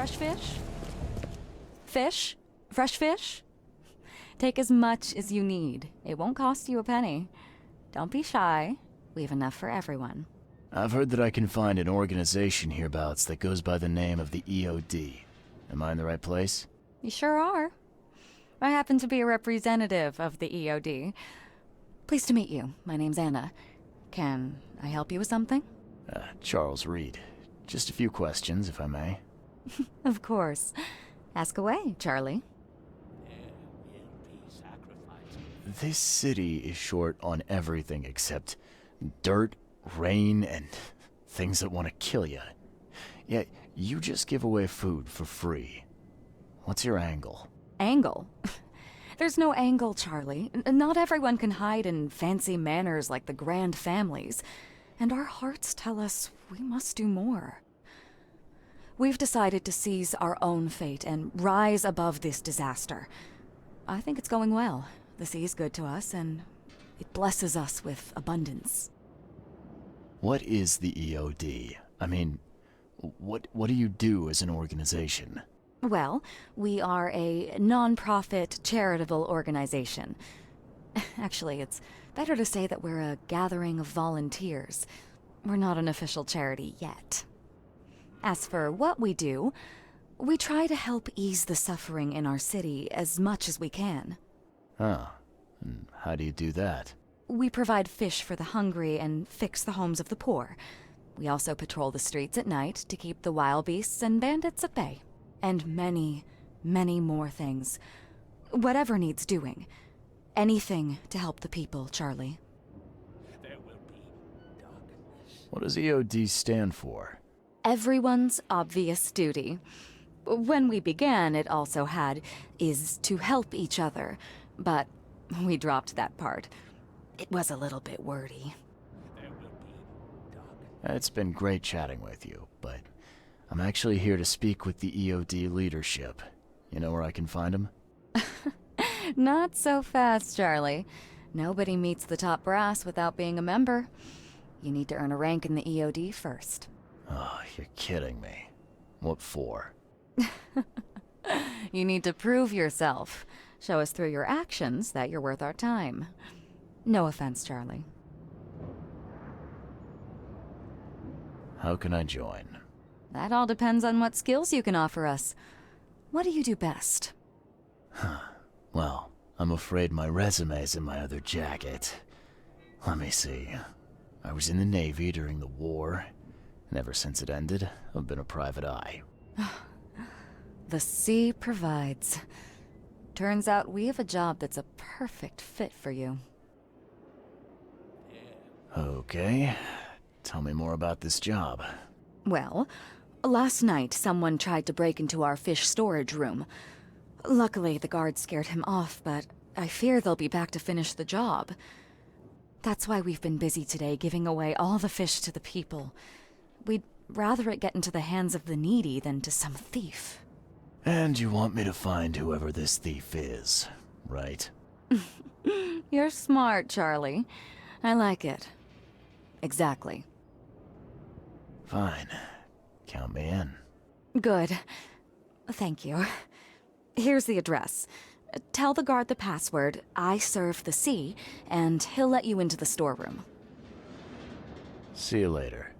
fresh fish? Fish? Fresh fish? Take as much as you need. It won't cost you a penny. Don't be shy. We have enough for everyone. I've heard that I can find an organization hereabouts that goes by the name of the EOD. Am I in the right place? You sure are. I happen to be a representative of the EOD. Pleased to meet you. My name's Anna. Can I help you with something? Charles Reed. Just a few questions, if I may. Of course. Ask away, Charlie. This city is short on everything except dirt, rain, and things that want to kill you. Yet, you just give away food for free. What's your angle? Angle? There's no angle, Charlie. Not everyone can hide in fancy manners like the grand families. And our hearts tell us we must do more. We've decided to seize our own fate and rise above this disaster. I think it's going well. The sea's good to us, and it blesses us with abundance. What is the EOD? I mean, what do you do as an organization? Well, we are a non-profit charitable organization. Actually, it's better to say that we're a gathering of volunteers. We're not an official charity yet. As for what we do, we try to help ease the suffering in our city as much as we can. Huh. And how do you do that? We provide fish for the hungry and fix the homes of the poor. We also patrol the streets at night to keep the wild beasts and bandits at bay. And many, many more things. Whatever needs doing. Anything to help the people, Charlie. There will be darkness. What does EOD stand for? Everyone's obvious duty. When we began, it also had, is to help each other. But we dropped that part. It was a little bit wordy. There will be darkness. It's been great chatting with you, but I'm actually here to speak with the EOD leadership. You know where I can find them? Not so fast, Charlie. Nobody meets the top brass without being a member. You need to earn a rank in the EOD first. Oh, you're kidding me. What for? You need to prove yourself. Show us through your actions that you're worth our time. No offense, Charlie. How can I join? That all depends on what skills you can offer us. What do you do best? Well, I'm afraid my resume's in my other jacket. Let me see. I was in the Navy during the war, and ever since it ended, I've been a private eye. The sea provides. Turns out we have a job that's a perfect fit for you. Okay. Tell me more about this job. Well, last night someone tried to break into our fish storage room. Luckily, the guards scared him off, but I fear they'll be back to finish the job. That's why we've been busy today giving away all the fish to the people. We'd rather it get into the hands of the needy than to some thief. And you want me to find whoever this thief is, right? You're smart, Charlie. I like it. Exactly. Fine. Count me in. Good. Thank you. Here's the address. Tell the guard the password, I serve the sea, and he'll let you into the storeroom. See you later.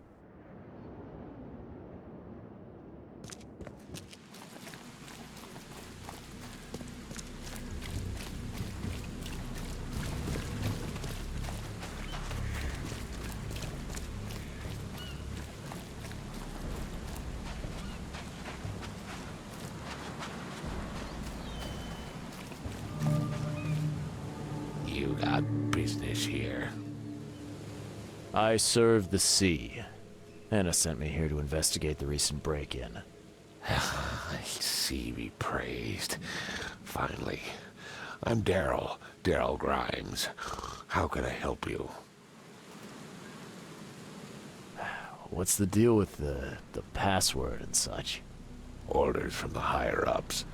You got business here. I serve the sea. Anna sent me here to investigate the recent break-in. I see be praised. Finally. I'm Daryl Grimes. How can I help you? What's the deal with the password and such? Orders from the higher-ups.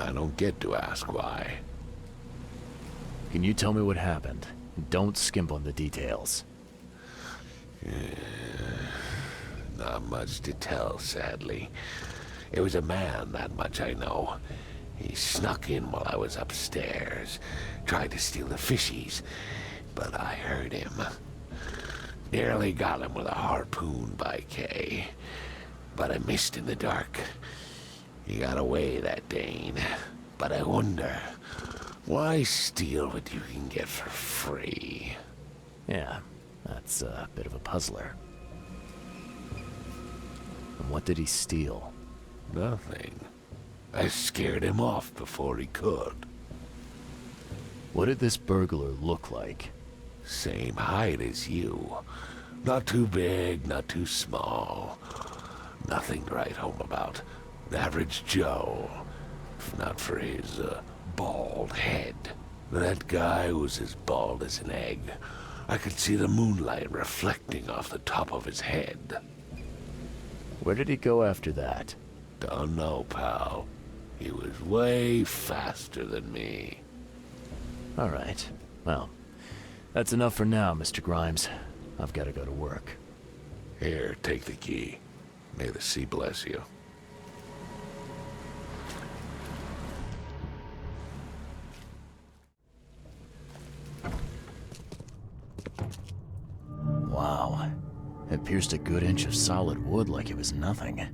I don't get to ask why. Can you tell me what happened? Don't skimp on the details. Not much to tell, sadly. It was a man, that much I know. He snuck in while I was upstairs, tried to steal the fishies, but I heard him. Nearly got him with a harpoon by Kay, but I missed in the dark. He got away, that Dane. But I wonder, why steal what you can get for free? Yeah, that's a bit of a puzzler. And what did he steal? Nothing. I scared him off before he could. What did this burglar look like? Same height as you. Not too big, not too small. Nothing to write home about. An average Joe. If not for his, bald head. That guy was as bald as an egg. I could see the moonlight reflecting off the top of his head. Where did he go after that? Don't know, pal. He was way faster than me. All right. Well, that's enough for now, Mr. Grimes. I've got to go to work. Here, take the key. May the sea bless you. Wow. It pierced a good inch of solid wood like it was nothing.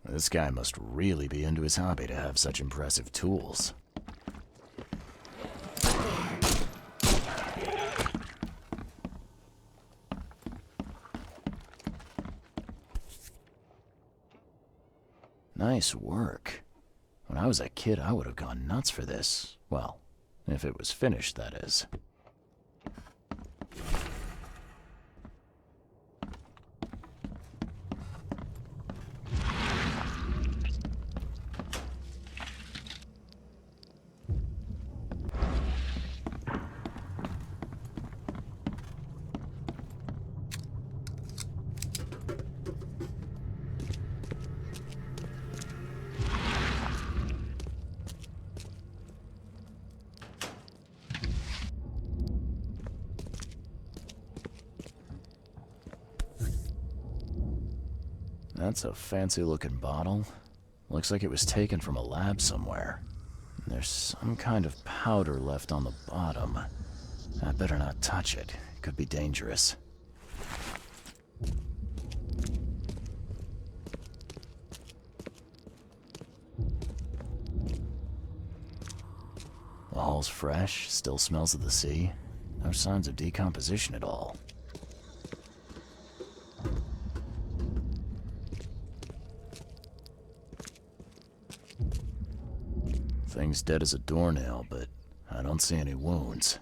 This guy must really be into his hobby to have such impressive tools. Nice work. When I was a kid, I would have gone nuts for this. Well, if it was finished, that is. That's a fancy-looking bottle. Looks like it was taken from a lab somewhere. There's some kind of powder left on the bottom. I better not touch it. It could be dangerous. The hull's fresh, still smells of the sea. No signs of decomposition at all. Thing's dead as a doornail, but I don't see any wounds.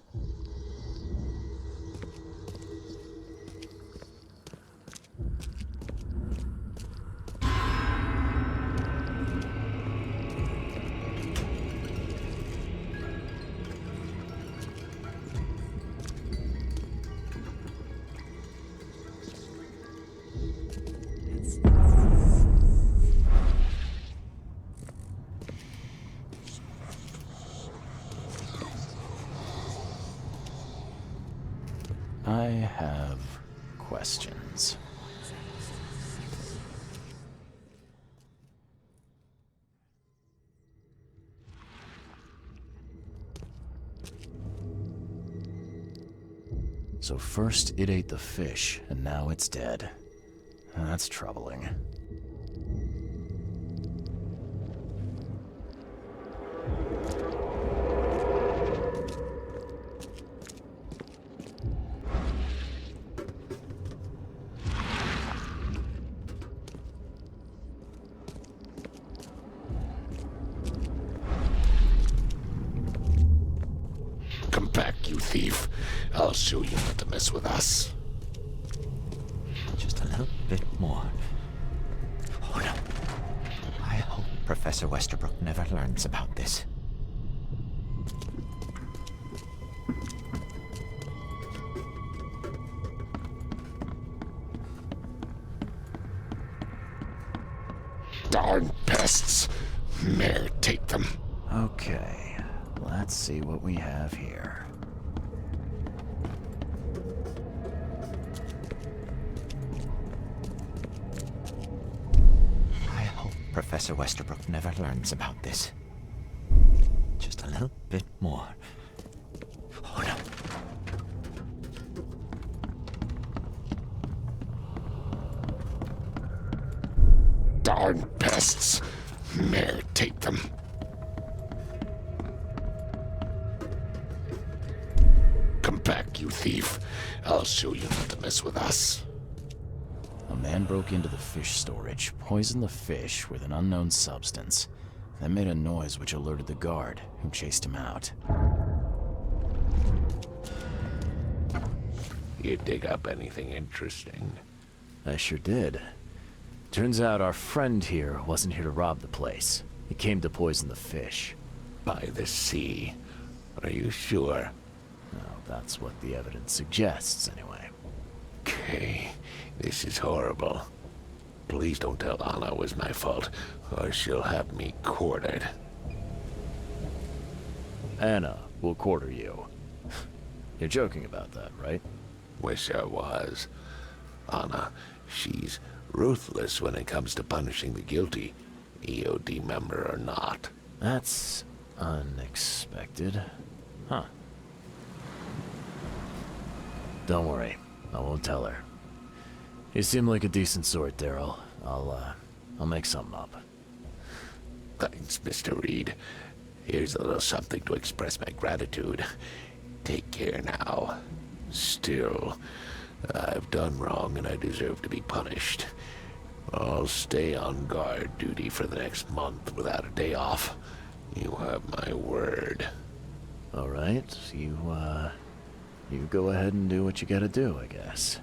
I have questions. So first it ate the fish, and now it's dead. That's troubling. Come back, you thief. I'll show you not to mess with us. Just a little bit more. Oh no. I hope Professor Professor Westerbrook never learns about this. Darn pests! Mayor, take them. Okay, let's see what we have here. I hope Professor Westerbrook never learns about this. Just a little bit more. Oh no. Darn pests! Mayor, take them. Come back, you thief. I'll show you not to mess with us. A man broke into the fish storage, poisoned the fish with an unknown substance, then made a noise which alerted the guard, who chased him out. You dig up anything interesting? I sure did. Turns out our friend here wasn't here to rob the place. He came to poison the fish. By the sea. Are you sure? Well, that's what the evidence suggests, anyway. Okay, this is horrible. Please don't tell Anna it was my fault, or she'll have me quartered. Anna will quarter you. You're joking about that, right? Wish I was. Anna, she's ruthless when it comes to punishing the guilty, EOD member or not. That's unexpected. Huh. Don't worry, I won't tell her. You seem like a decent sort, Daryl. I'll make something up. Thanks, Mr. Reed. Here's a little something to express my gratitude. Take care now. Still, I've done wrong and I deserve to be punished. I'll stay on guard duty for the next month without a day off. You have my word. All right, you go ahead and do what you gotta do, I guess.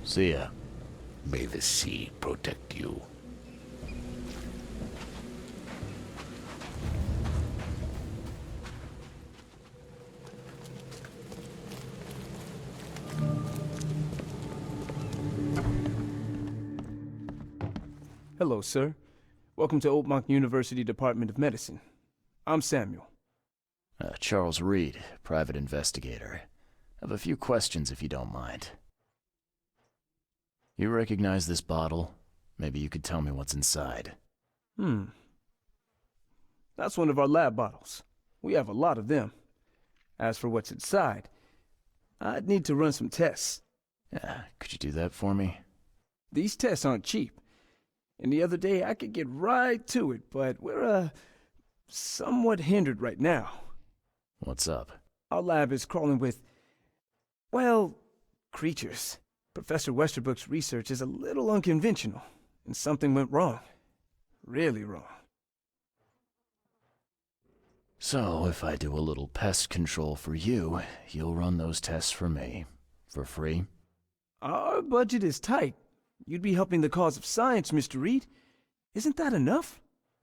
See ya. May the sea protect you. Hello, sir. Welcome to Oakmont University Department of Medicine. I'm Samuel. Charles Reed, private investigator. I have a few questions if you don't mind. You recognize this bottle? Maybe you could tell me what's inside. That's one of our lab bottles. We have a lot of them. As for what's inside, I'd need to run some tests. Yeah, could you do that for me? These tests aren't cheap. And the other day I could get right to it, but we're, somewhat hindered right now. What's up? Our lab is crawling with, well, creatures. Professor Westerbrook's research is a little unconventional, and something went wrong. Really wrong. So, if I do a little pest control for you, you'll run those tests for me. For free? Our budget is tight. You'd be helping the cause of science, Mr. Reed. Isn't that enough?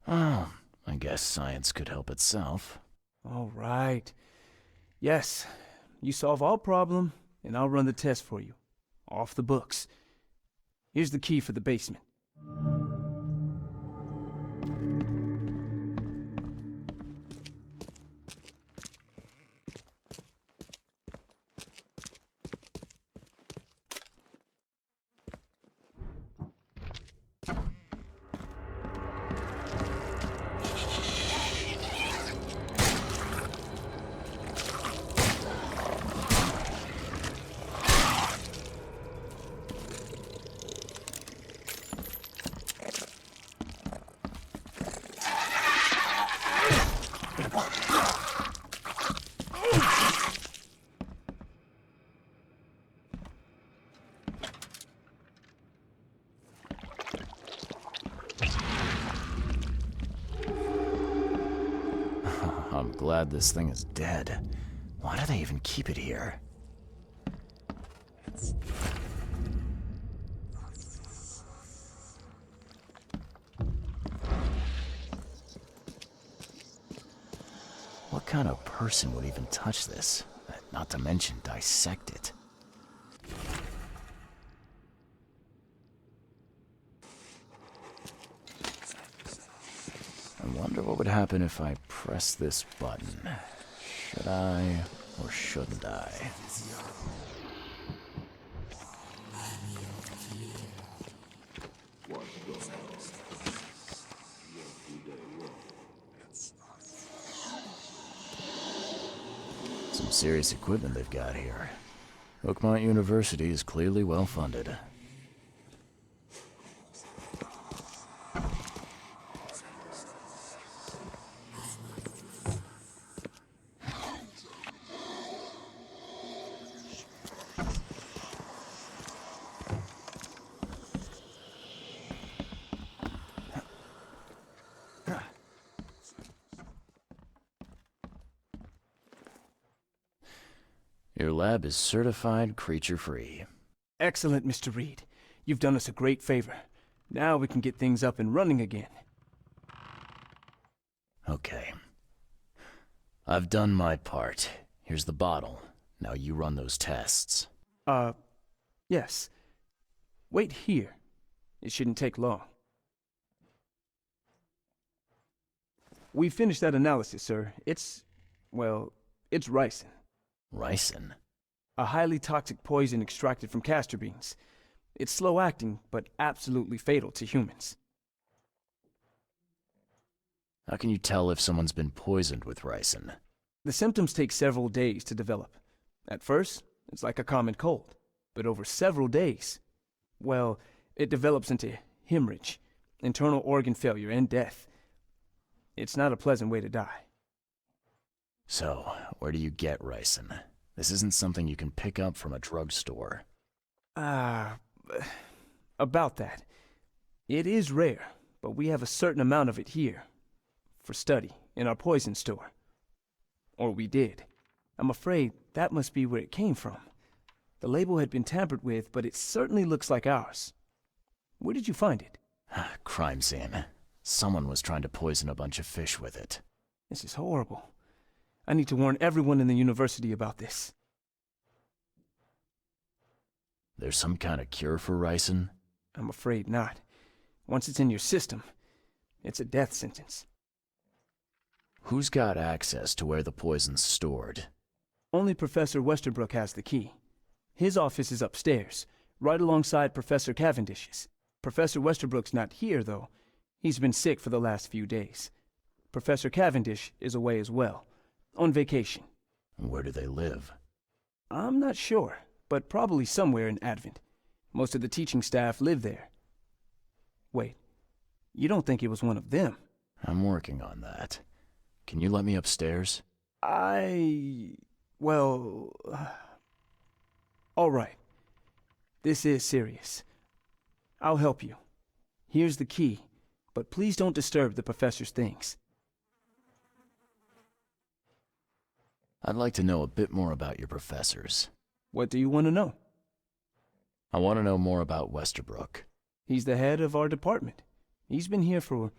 Oh, I guess science could help itself. All right. Yes, you solve our problem, and I'll run the test for you. Off the books. Here's the key for the basement. I'm glad this thing is dead. Why do they even keep it here? kind of person would even touch this? Not to mention dissect it. I wonder what would happen if I press this button. Should I or shouldn't I? Some serious equipment they've got here. Oakmont University is clearly well funded. Your lab is certified creature-free. Excellent, Mr. Reed. You've done us a great favor. Now we can get things up and running again. Okay. I've done my part. Here's the bottle. Now you run those tests. Yes. Wait here. It shouldn't take long. We finished that analysis, sir. It's ricin. Ricin? A highly toxic poison extracted from castor beans. It's slow-acting, but absolutely fatal to humans. How can you tell if someone's been poisoned with ricin? The symptoms take several days to develop. At first, it's like a common cold. But over several days, well, it develops into hemorrhage, internal organ failure, and death. It's not a pleasant way to die. So, where do you get ricin? This isn't something you can pick up from a drugstore. About that. It is rare, but we have a certain amount of it here. For study, in our poison store. Or we did. I'm afraid that must be where it came from. The label had been tampered with, but it certainly looks like ours. Where did you find it? Crime scene. Someone was trying to poison a bunch of fish with it. This is horrible. I need to warn everyone in the university about this. There's some kind of cure for ricin? I'm afraid not. Once it's in your system, it's a death sentence. Who's got access to where the poison's stored? Only Professor Westerbrook has the key. His office is upstairs, right alongside Professor Cavendish's. Professor Westerbrook's not here, though. He's been sick for the last few days. Professor Cavendish is away as well, on vacation. Where do they live? I'm not sure, but probably somewhere in Advent. Most of the teaching staff live there. Wait, you don't think it was one of them? I'm working on that. Can you let me upstairs? Well... all right. This is serious. I'll help you. Here's the key, but please don't disturb the professor's things. I'd like to know a bit more about your professors. What do you want to know? I want to know more about Westerbrook. He's the head of our department. He's been here for,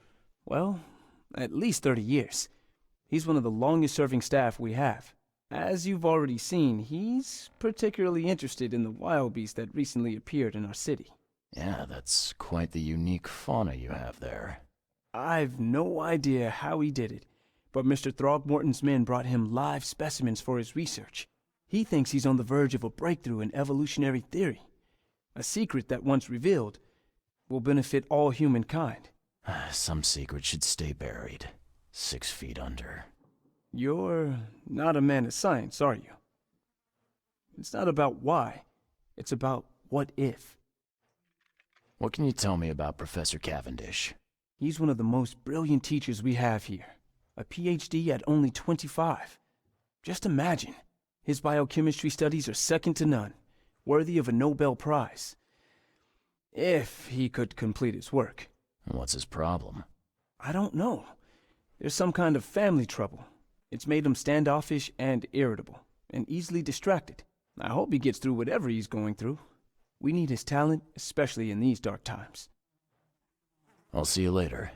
well, at least 30 years. He's one of the longest-serving staff we have. As you've already seen, he's particularly interested in the wild beast that recently appeared in our city. Yeah, that's quite the unique fauna you have there. I've no idea how he did it, but Mr. Throgmorton's men brought him live specimens for his research. He thinks he's on the verge of a breakthrough in evolutionary theory. A secret that, once revealed, will benefit all humankind. Some secret should stay buried, 6 feet under. You're not a man of science, are you? It's not about why. It's about what if. What can you tell me about Professor Cavendish? He's one of the most brilliant teachers we have here. A PhD at only 25. Just imagine. His biochemistry studies are second to none, worthy of a Nobel Prize. If he could complete his work. What's his problem? I don't know. There's some kind of family trouble. It's made him standoffish and irritable, and easily distracted. I hope he gets through whatever he's going through. We need his talent, especially in these dark times. I'll see you later.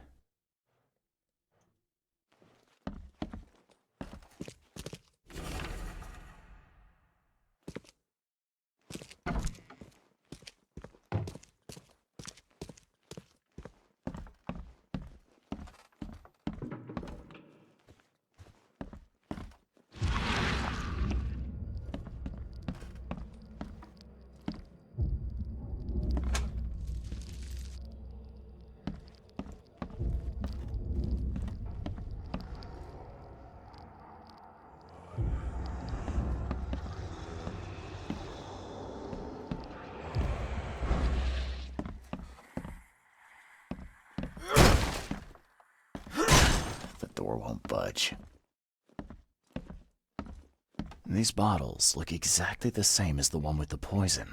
Door won't budge. These bottles look exactly the same as the one with the poison.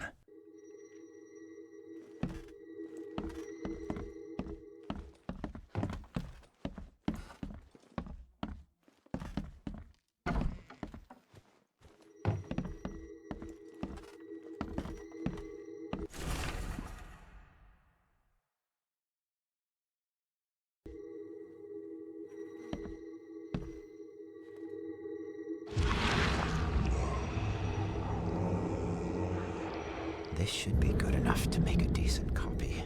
This should be good enough to make a decent copy.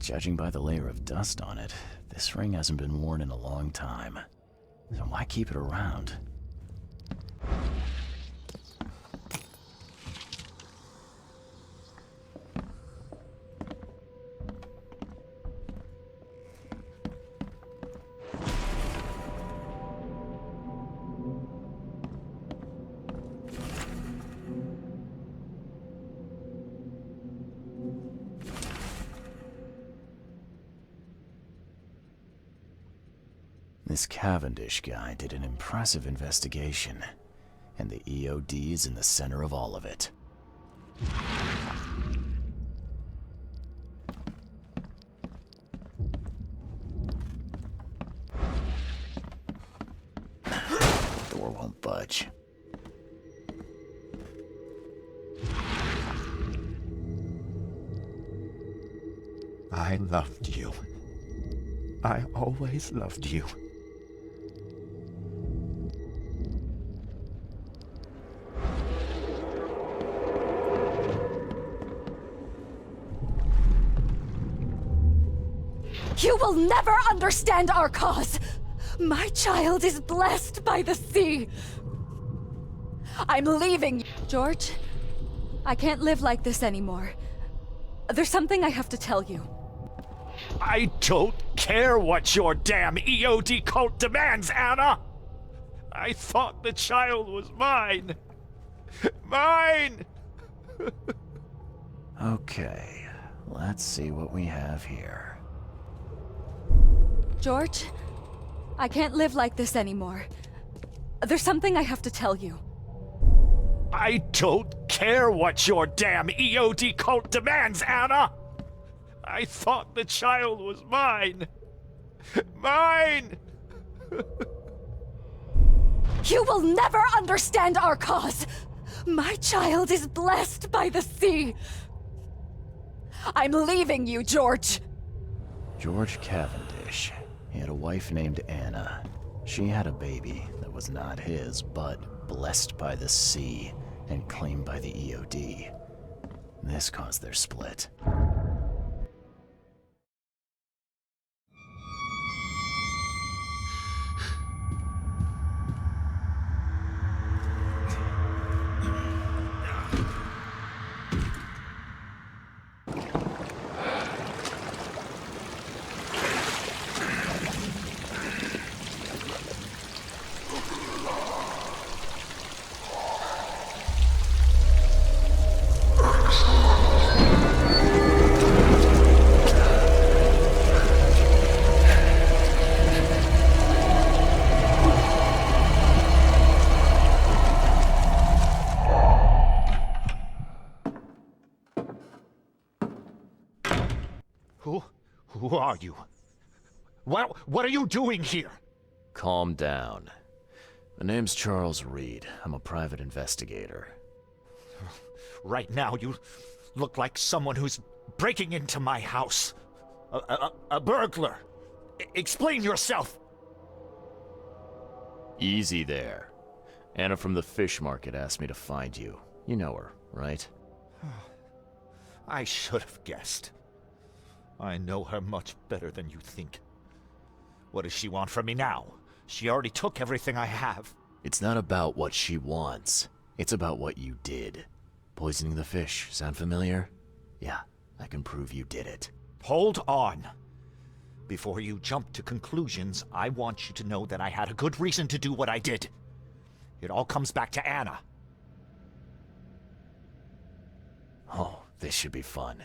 Judging by the layer of dust on it, this ring hasn't been worn in a long time. So why keep it around? This Cavendish guy did an impressive investigation, and the EOD is in the center of all of it. Door won't budge. I loved you. I always loved you. You will never understand our cause! My child is blessed by the sea! I'm leaving. George, I can't live like this anymore. There's something I have to tell you. I don't care what your damn EOD cult demands, Anna! I thought the child was mine. Mine! Okay, let's see what we have here. George, I can't live like this anymore. There's something I have to tell you. I don't care what your damn EOD cult demands, Anna! I thought the child was mine. Mine! You will never understand our cause! My child is blessed by the sea! I'm leaving you, George! George Cavendish. He had a wife named Anna. She had a baby that was not his, but blessed by the sea and claimed by the EOD. This caused their split. Who are you? What are you doing here? Calm down. My name's Charles Reed. I'm a private investigator. Right now, you look like someone who's breaking into my house. A burglar. Explain yourself. Easy there. Anna from the fish market asked me to find you. You know her, right? I should have guessed. I know her much better than you think. What does she want from me now? She already took everything I have. It's not about what she wants. It's about what you did. Poisoning the fish. Sound familiar? Yeah, I can prove you did it. Hold on. Before you jump to conclusions, I want you to know that I had a good reason to do what I did. It all comes back to Anna. Oh, this should be fun.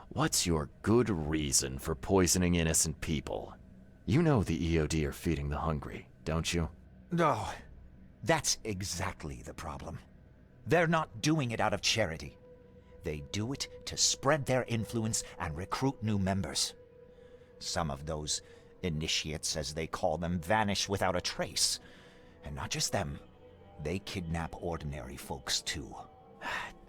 What's your good reason for poisoning innocent people? You know the EOD are feeding the hungry, don't you? No, that's exactly the problem. They're not doing it out of charity. They do it to spread their influence and recruit new members. Some of those initiates, as they call them, vanish without a trace. And not just them, they kidnap ordinary folks too.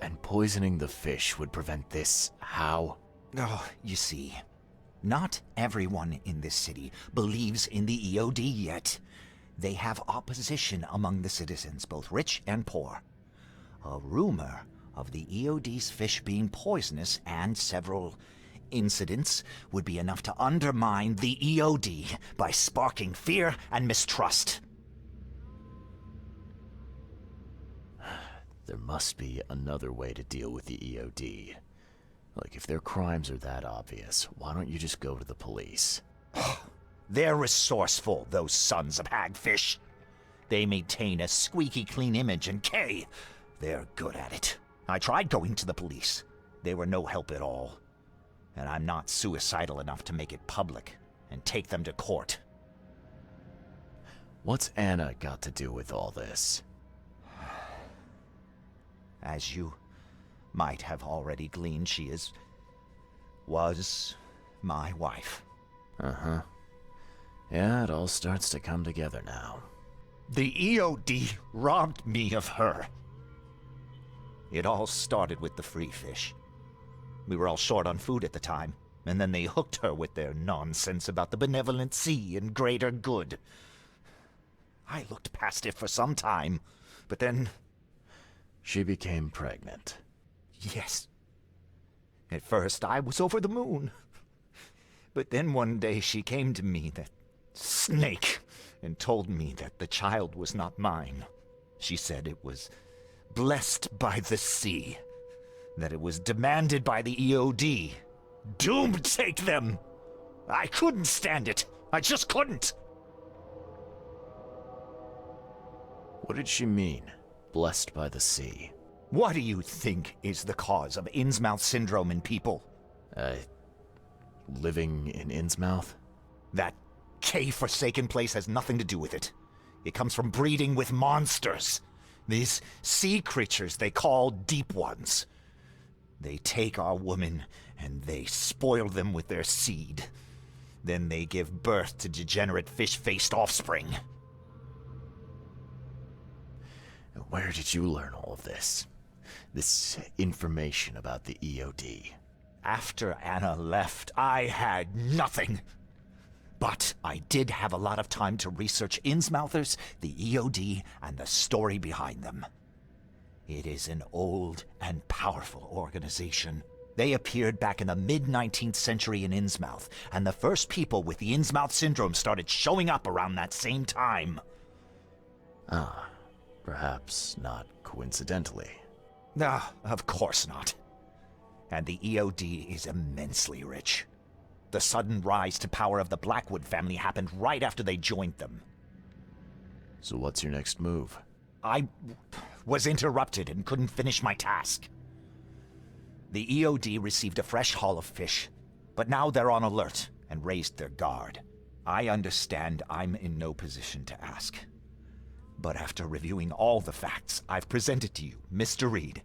And poisoning the fish would prevent this. How? Oh, you see, not everyone in this city believes in the EOD yet. They have opposition among the citizens, both rich and poor. A rumor of the EOD's fish being poisonous and several incidents would be enough to undermine the EOD by sparking fear and mistrust. There must be another way to deal with the EOD. Like, if their crimes are that obvious, why don't you just go to the police? They're resourceful, those sons of hagfish. They maintain a squeaky clean image, and they're good at it. I tried going to the police. They were no help at all. And I'm not suicidal enough to make it public and take them to court. What's Anna got to do with all this? As you might have already gleaned, she was my wife. Uh-huh. Yeah, it all starts to come together now. The EOD robbed me of her. It all started with the free fish. We were all short on food at the time, and then they hooked her with their nonsense about the benevolent sea and greater good. I looked past it for some time, but then... She became pregnant. Yes. At first, I was over the moon. But then one day she came to me, that snake, and told me that the child was not mine. She said it was blessed by the sea, that it was demanded by the EOD. Doom take them! I couldn't stand it. I just couldn't. What did she mean? Blessed by the sea. What do you think is the cause of Innsmouth syndrome in people? Living in Innsmouth? That K-forsaken place has nothing to do with it. It comes from breeding with monsters. These sea creatures they call Deep Ones. They take our women and they spoil them with their seed. Then they give birth to degenerate fish-faced offspring. Where did you learn all of this? This information about the EOD? After Anna left, I had nothing. But I did have a lot of time to research Innsmouthers, the EOD, and the story behind them. It is an old and powerful organization. They appeared back in the mid-19th century in Innsmouth, and the first people with the Innsmouth syndrome started showing up around that same time. Ah. Perhaps not coincidentally. No, of course not. And the EOD is immensely rich. The sudden rise to power of the Blackwood family happened right after they joined them. So what's your next move? I was interrupted and couldn't finish my task. The EOD received a fresh haul of fish, but now they're on alert and raised their guard. I understand I'm in no position to ask. But after reviewing all the facts I've presented to you, Mr. Reed,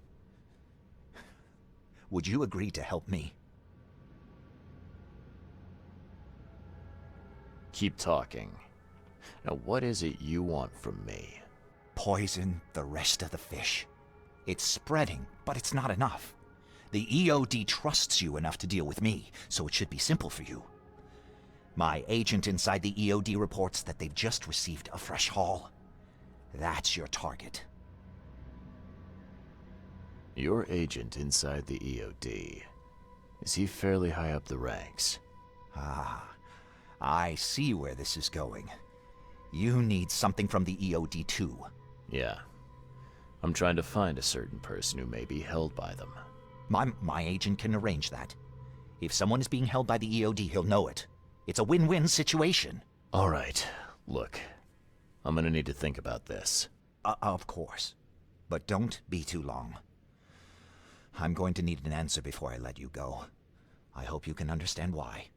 would you agree to help me? Keep talking. Now, what is it you want from me? Poison the rest of the fish. It's spreading, but it's not enough. The EOD trusts you enough to deal with me, so it should be simple for you. My agent inside the EOD reports that they've just received a fresh haul. That's your target. Your agent inside the EOD. Is he fairly high up the ranks? Ah, I see where this is going. You need something from the EOD too. Yeah. I'm trying to find a certain person who may be held by them. My agent can arrange that. If someone is being held by the EOD, he'll know it. It's a win-win situation. All right. Look, I'm gonna need to think about this. Of course. But don't be too long. I'm going to need an answer before I let you go. I hope you can understand why.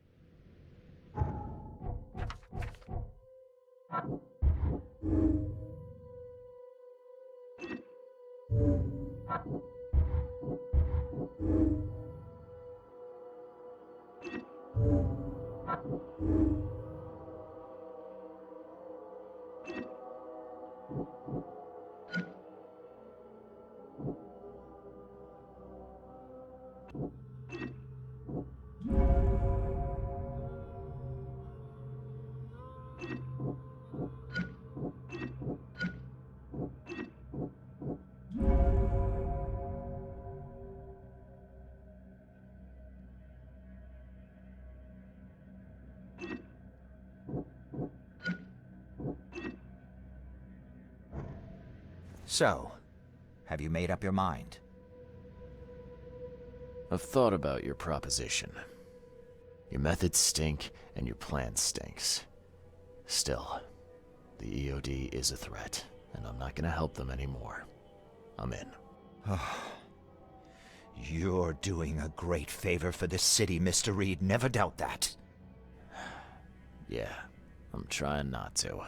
So, have you made up your mind? I've thought about your proposition. Your methods stink, and your plan stinks. Still, the EOD is a threat, and I'm not gonna help them anymore. I'm in. You're doing a great favor for this city, Mr. Reed. Never doubt that. Yeah, I'm trying not to.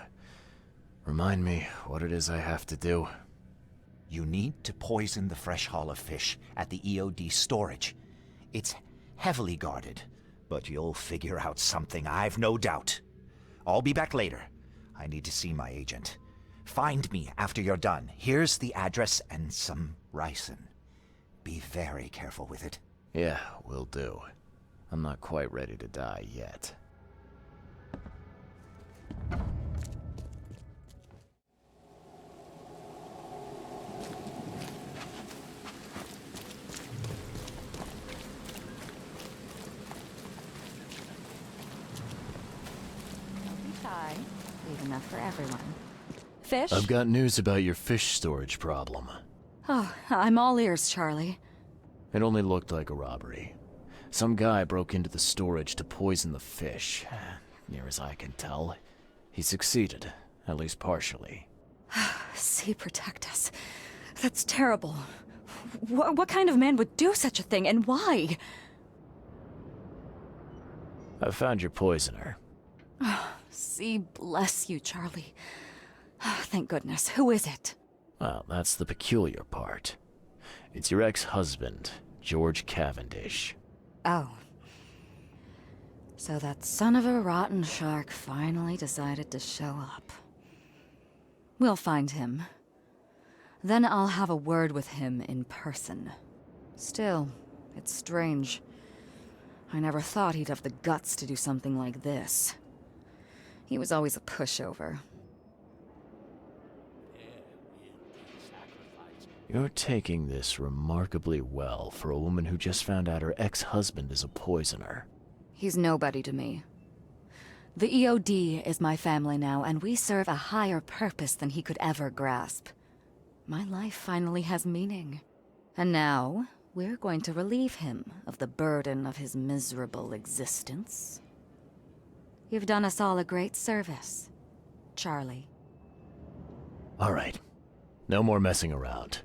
Remind me what it is I have to do. You need to poison the fresh haul of fish at the EOD storage. It's heavily guarded, but you'll figure out something, I've no doubt. I'll be back later. I need to see my agent. Find me after you're done. Here's the address and some ricin. Be very careful with it. Yeah, will do. I'm not quite ready to die yet. Big enough for everyone. Fish? I've got news about your fish storage problem. Oh, I'm all ears, Charlie. It only looked like a robbery. Some guy broke into the storage to poison the fish. Near as I can tell, he succeeded, at least partially. Sea protect us. That's terrible. What kind of man would do such a thing, and why? I found your poisoner. Sea bless you, Charlie. Thank goodness. Who is it? Well, that's the peculiar part. It's your ex-husband, George Cavendish. Oh. So that son of a rotten shark finally decided to show up. We'll find him. Then I'll have a word with him in person. Still, it's strange. I never thought he'd have the guts to do something like this. He was always a pushover. You're taking this remarkably well for a woman who just found out her ex-husband is a poisoner. He's nobody to me. The EOD is my family now, and we serve a higher purpose than he could ever grasp. My life finally has meaning. And now, we're going to relieve him of the burden of his miserable existence. You've done us all a great service, Charlie. All right. No more messing around.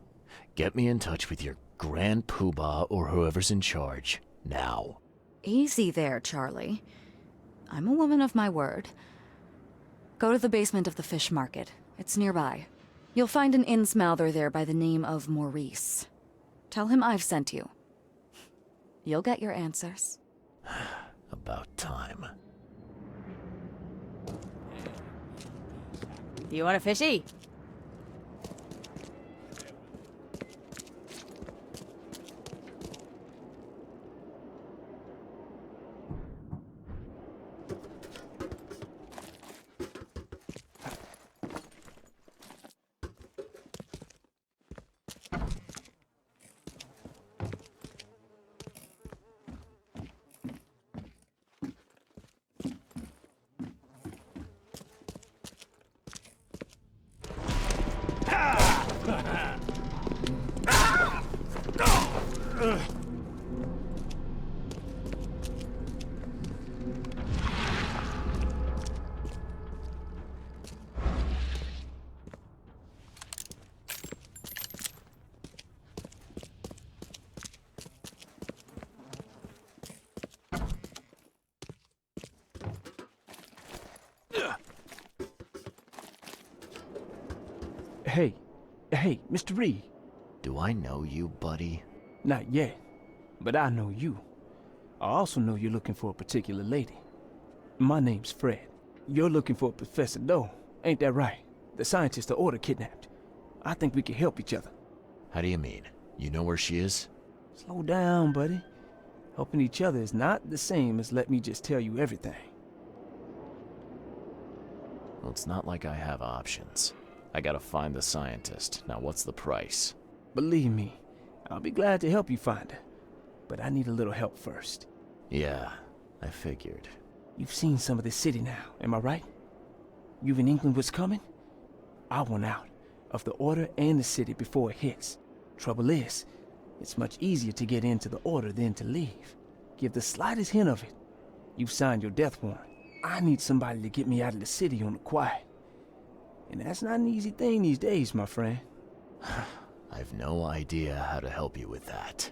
Get me in touch with your Grand Poobah or whoever's in charge, now. Easy there, Charlie. I'm a woman of my word. Go to the basement of the fish market. It's nearby. You'll find an innsmouther there by the name of Maurice. Tell him I've sent you. You'll get your answers. About time. Do you want a fishy? Hey, Mr. Reed. Do I know you, buddy? Not yet, but I know you. I also know you're looking for a particular lady. My name's Fred. You're looking for Professor Doe, ain't that right? The scientist the Order kidnapped. I think we can help each other. How do you mean? You know where she is? Slow down, buddy. Helping each other is not the same as let me just tell you everything. Well, it's not like I have options. I gotta find the scientist. Now, what's the price? Believe me, I'll be glad to help you find her. But I need a little help first. Yeah, I figured. You've seen some of this city now, am I right? You've in England what's coming? I want out of the Order and the city before it hits. Trouble is, it's much easier to get into the Order than to leave. Give the slightest hint of it, you've signed your death warrant. I need somebody to get me out of the city on the quiet. And that's not an easy thing these days, my friend. I've no idea how to help you with that.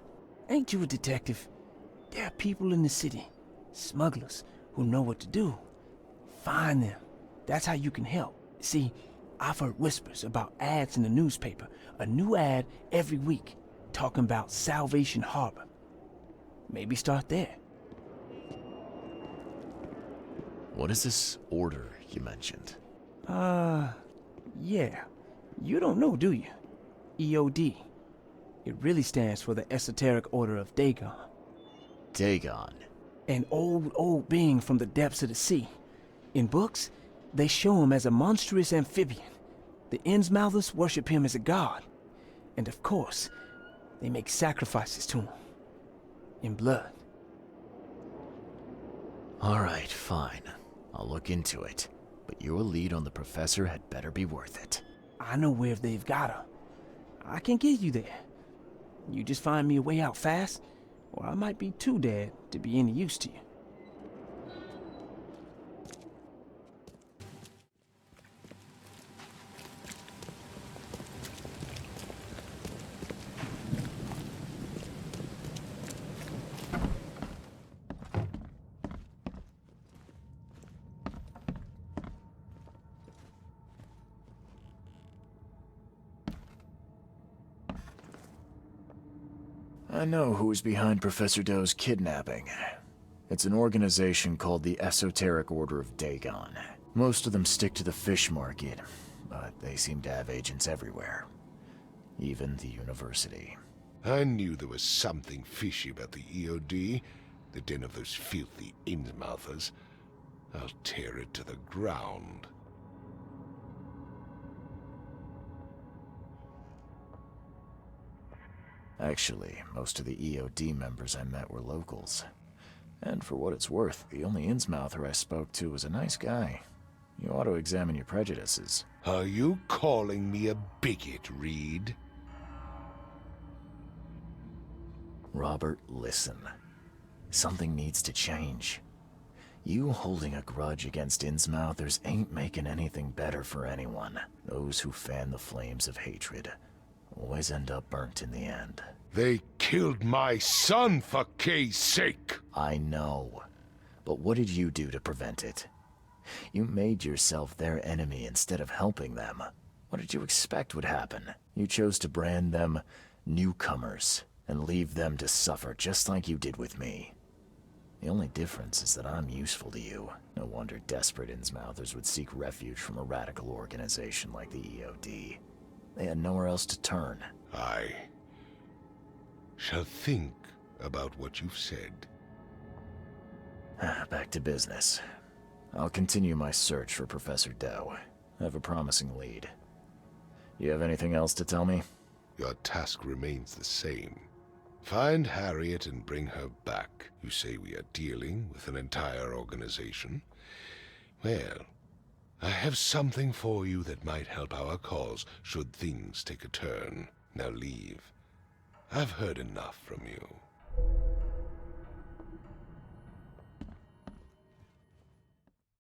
Ain't you a detective? There are people in the city, smugglers, who know what to do. Find them. That's how you can help. See, I've heard whispers about ads in the newspaper. A new ad every week, talking about Salvation Harbor. Maybe start there. What is this order you mentioned? Yeah. You don't know, do you? EOD. It really stands for the Esoteric Order of Dagon. Dagon? An old being from the depths of the sea. In books, they show him as a monstrous amphibian. The Innsmouthers worship him as a god. And of course, they make sacrifices to him. In blood. Alright, fine. I'll look into it. But your lead on the professor had better be worth it. I know where they've got her. I can get you there. You just find me a way out fast, or I might be too dead to be any use to you. I know who's behind Professor Doe's kidnapping. It's an organization called the Esoteric Order of Dagon. Most of them stick to the fish market, but they seem to have agents everywhere. Even the university. I knew there was something fishy about the EOD, the den of those filthy Innsmouthers. I'll tear it to the ground. Actually, most of the EOD members I met were locals. And for what it's worth, the only Innsmouther I spoke to was a nice guy. You ought to examine your prejudices. Are you calling me a bigot, Reed? Robert, listen. Something needs to change. You holding a grudge against Innsmouthers ain't making anything better for anyone. Those who fan the flames of hatred always end up burnt in the end. They killed my son, for Kay's sake! I know. But what did you do to prevent it? You made yourself their enemy instead of helping them. What did you expect would happen? You chose to brand them newcomers and leave them to suffer just like you did with me. The only difference is that I'm useful to you. No wonder desperate Innsmouthers would seek refuge from a radical organization like the EOD. They had nowhere else to turn. I shall think about what you've said. Back to business. I'll continue my search for Professor Doe. I have a promising lead. You have anything else to tell me? Your task remains the same. Find Harriet and bring her back. You say we are dealing with an entire organization? Well, I have something for you that might help our cause should things take a turn. Now leave. I've heard enough from you.